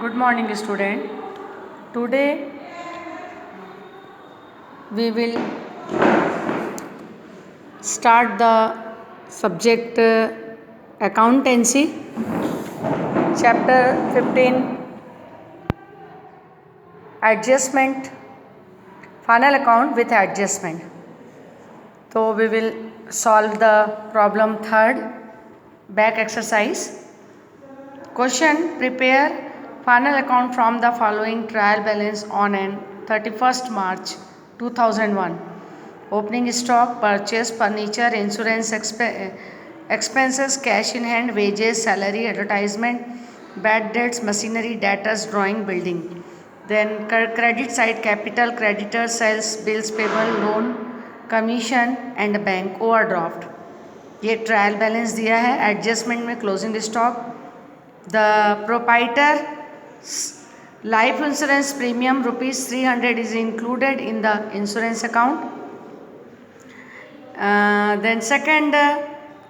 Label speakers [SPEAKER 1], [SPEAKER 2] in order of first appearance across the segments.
[SPEAKER 1] Good morning, student. Today we will start the subject accountancy, chapter 15, adjustment, final account with adjustment. So we will solve the problem third, back exercise. Question: prepare final account from the following trial balance on an 31st March 2001. Opening stock, purchase, furniture, insurance expenses, cash in hand, wages, salary, advertisement, bad debts, machinery, debtors, drawing, building. Then credit side, capital, creditors, sales, bills payable, loan, commission and bank overdraft. ये trial balance दिया है. Adjustment में closing stock, the proprietor life insurance premium rupees 300 is included in the insurance account. Then second,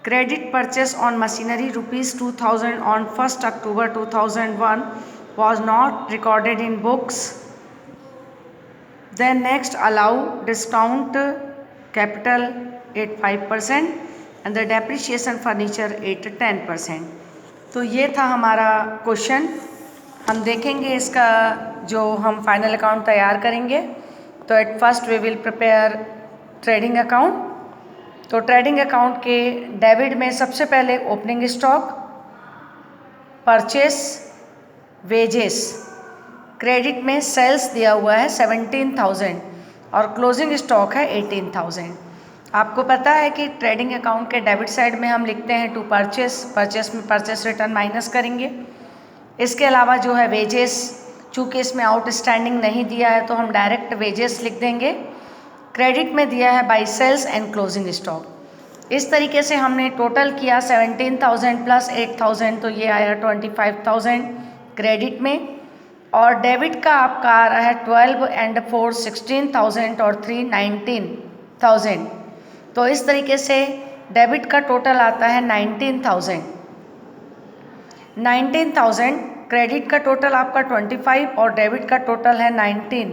[SPEAKER 1] credit purchase on machinery rupees 2000 on 1st October 2001 was not recorded in books. Then next, allow discount capital 8-5% and the depreciation furniture 8-10%. तो ये था हमारा question. हम देखेंगे इसका जो हम final account तैयार करेंगे. तो at first we will prepare trading account. तो ट्रेडिंग अकाउंट के डेबिट में सबसे पहले opening stock, purchase, wages. Credit में सेल्स दिया हुआ है 17,000 और क्लोजिंग स्टॉक है 18,000. आपको पता है कि ट्रेडिंग अकाउंट के डेबिट साइड में हम लिखते हैं टू परचेस. परचेस में परचेस रिटर्न माइनस करेंगे. इसके अलावा जो है वेजेस, चूँकि इसमें आउटस्टैंडिंग नहीं दिया है तो हम डायरेक्ट वेजेस लिख देंगे. क्रेडिट में दिया है by sales and closing stock. इस तरीके से हमने टोटल किया 17,000 प्लस 8,000 तो ये आया 25,000 क्रेडिट में. और डेबिट का आपका आ रहा है 12 एंड 4 16,000 और 3 19,000. तो इस तरीके से डेबिट का टोटल आता है 19,000. क्रेडिट का टोटल आपका 25 और डेबिट का टोटल है 19.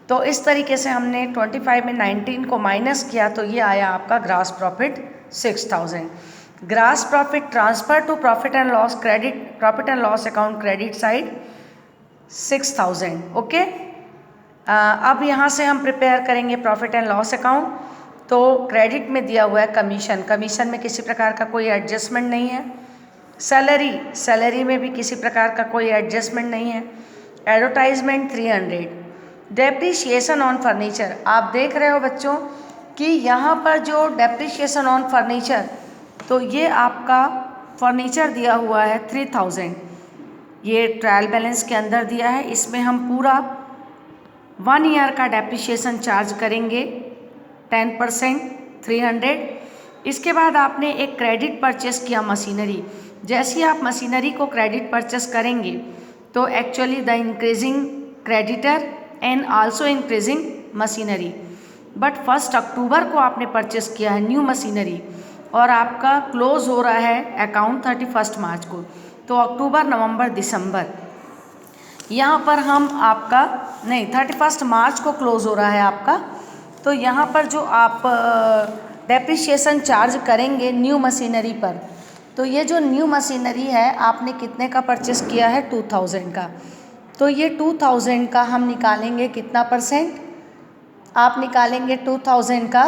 [SPEAKER 1] तो इस तरीके से हमने 25 में 19 को माइनस किया तो ये आया आपका gross profit 6,000. Gross profit transfer to profit and loss credit, profit and loss account credit side 6,000. Okay. अब यहाँ से हम प्रिपेयर करेंगे प्रॉफिट एंड लॉस अकाउंट. तो क्रेडिट में दिया हुआ है कमीशन. कमीशन में किसी प्रकार का कोई एडजस्टमेंट नहीं है. सैलरी में भी किसी प्रकार का कोई एडजस्टमेंट नहीं है. एडवर्टाइजमेंट 300. Depreciation on furniture. आप देख रहे हो बच्चों कि यहाँ पर जो डेप्रिशिएशन ऑन फर्नीचर, तो ये आपका फर्नीचर दिया हुआ है 3,000. ये ट्रायल बैलेंस के अंदर दिया है. इसमें हम पूरा 1 ईयर का डेप्रिशिएशन चार्ज करेंगे 10% 300. इसके बाद आपने एक क्रेडिट परचेस किया मशीनरी. जैसे ही आप मशीनरी को क्रेडिट परचेस करेंगे तो actually the increasing creditor and also increasing machinery. But 1 अक्टूबर को आपने परचेस किया है न्यू मशीनरी और आपका क्लोज हो रहा है अकाउंट 31 मार्च को. तो अक्टूबर, नवंबर, दिसंबर, यहाँ पर हम आपका 31 मार्च को क्लोज हो रहा है आपका. तो यहाँ पर जो आप डेप्रिशिएशन चार्ज करेंगे न्यू मशीनरी पर, तो ये जो न्यू मशीनरी है आपने कितने का परचेस किया है 2,000 का. तो ये 2,000 का हम निकालेंगे कितना परसेंट. आप निकालेंगे 2,000 का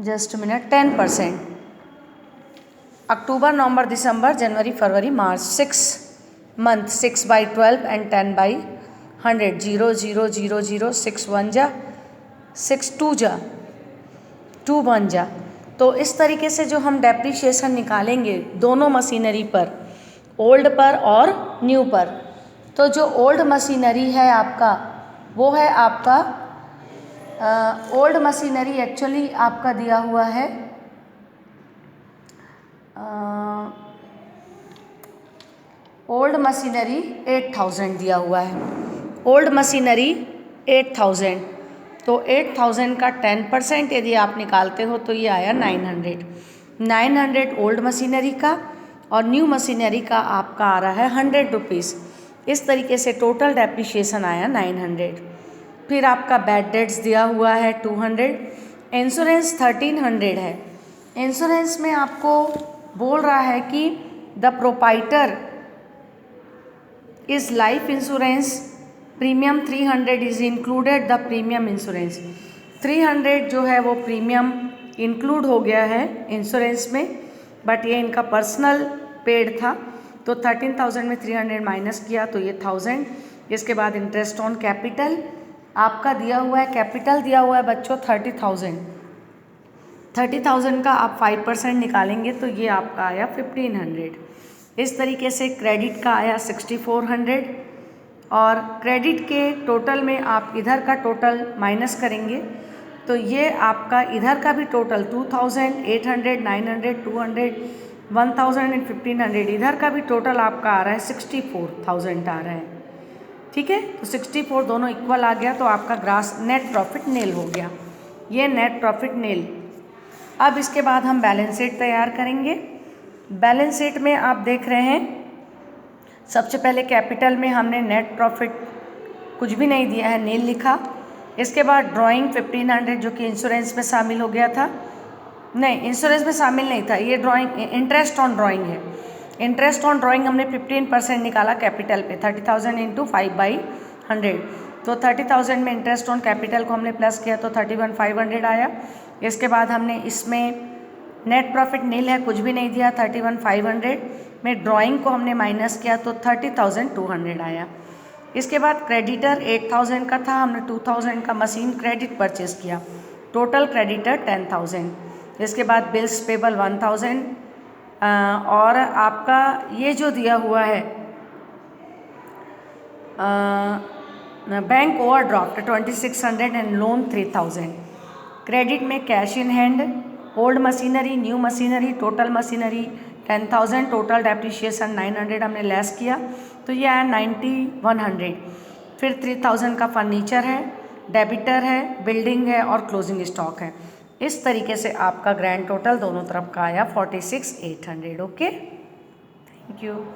[SPEAKER 1] just minute 10%. October, November, December, January, February, March, 6 month. 6/12 and 10/100. 0 0 0 0 6 1 जा 6 2 जा 2 1 जा. तो इस तरीके से जो हम डेप्रिशिएशन निकालेंगे दोनों मशीनरी पर, ओल्ड पर और न्यू पर. तो जो ओल्ड मशीनरी है आपका वो है आपका ओल्ड मशीनरी एक्चुअली आपका दिया हुआ है ओल्ड मशीनरी 8,000 दिया हुआ है. Old machinery 8,000. तो 8,000 का 10% यदि आप निकालते हो तो ये आया 900 ओल्ड मशीनरी का और न्यू मशीनरी का आपका आ रहा है 100 रुपीज़। इस तरीके से टोटल डेप्रिशिएशन आया 900। फिर आपका बैड डेट्स दिया हुआ है 200, इंश्योरेंस 1300 है। इंश्योरेंस में आपको बोल रहा है कि the proprietor is life insurance premium 300 is included the premium insurance. 300 जो है वो प्रीमियम इंक्लूड हो गया है इंश्योरेंस में, बट ये इनका पर्सनल पेड था, तो 13,000 में 300 माइनस किया तो ये 1000। इसके बाद इंटरेस्ट ऑन कैपिटल आपका दिया हुआ है, कैपिटल दिया हुआ है बच्चों 30,000। 30,000 का आप 5% निकालेंगे तो ये आपका आया 1500। इस तरीके से क्रेडिट का आया 6400, और क्रेडिट के टोटल में आप इधर का टोटल माइनस करेंगे तो ये आपका इधर का भी टोटल 2000, 800, 900, 200, 1000 एंड 1500, इधर का भी टोटल आपका आ रहा है 64,000 आ रहा है। ठीक है, तो 64 दोनों इक्वल आ गया, तो आपका ग्रास नेट प्रॉफिट नील हो गया। ये नेट प्रॉफिट नील। अब इसके बाद हम बैलेंस शीट तैयार करेंगे। बैलेंस शीट में आप देख रहे हैं सबसे पहले कैपिटल में हमने नेट प्रॉफिट कुछ भी नहीं दिया है, नील लिखा। इसके बाद ड्राइंग 1500 जो कि इंश्योरेंस में शामिल हो गया था, नहीं इंश्योरेंस में शामिल नहीं था, ये ड्राइंग इंटरेस्ट ऑन ड्राइंग है। इंटरेस्ट ऑन ड्राइंग हमने 15% निकाला कैपिटल पे, 30,000 इंटू 5/100, तो 30,000 में इंटरेस्ट ऑन कैपिटल को हमने प्लस किया तो 31,500 आया। इसके बाद हमने इसमें नेट प्रॉफिट नील है, कुछ भी नहीं दिया, 31,500 में ड्राइंग को हमने माइनस किया तो 30,200 आया। इसके बाद क्रेडिटर 8,000 का था, हमने 2,000 का मशीन क्रेडिट परचेस किया, टोटल क्रेडिटर 10,000। इसके बाद बिल्स पेबल 1,000, और आपका ये जो दिया हुआ है bank overdraft 2600 and loan 3,000। Credit में cash in hand, old machinery, new machinery, total machinery 10,000, total depreciation 900 हमने लेस किया तो ये आया 90,100। फिर 3,000 का फर्नीचर है, डेबिटर है, बिल्डिंग है और क्लोजिंग स्टॉक है। इस तरीके से आपका ग्रैंड टोटल दोनों तरफ का आया 46,800। Okay, thank you.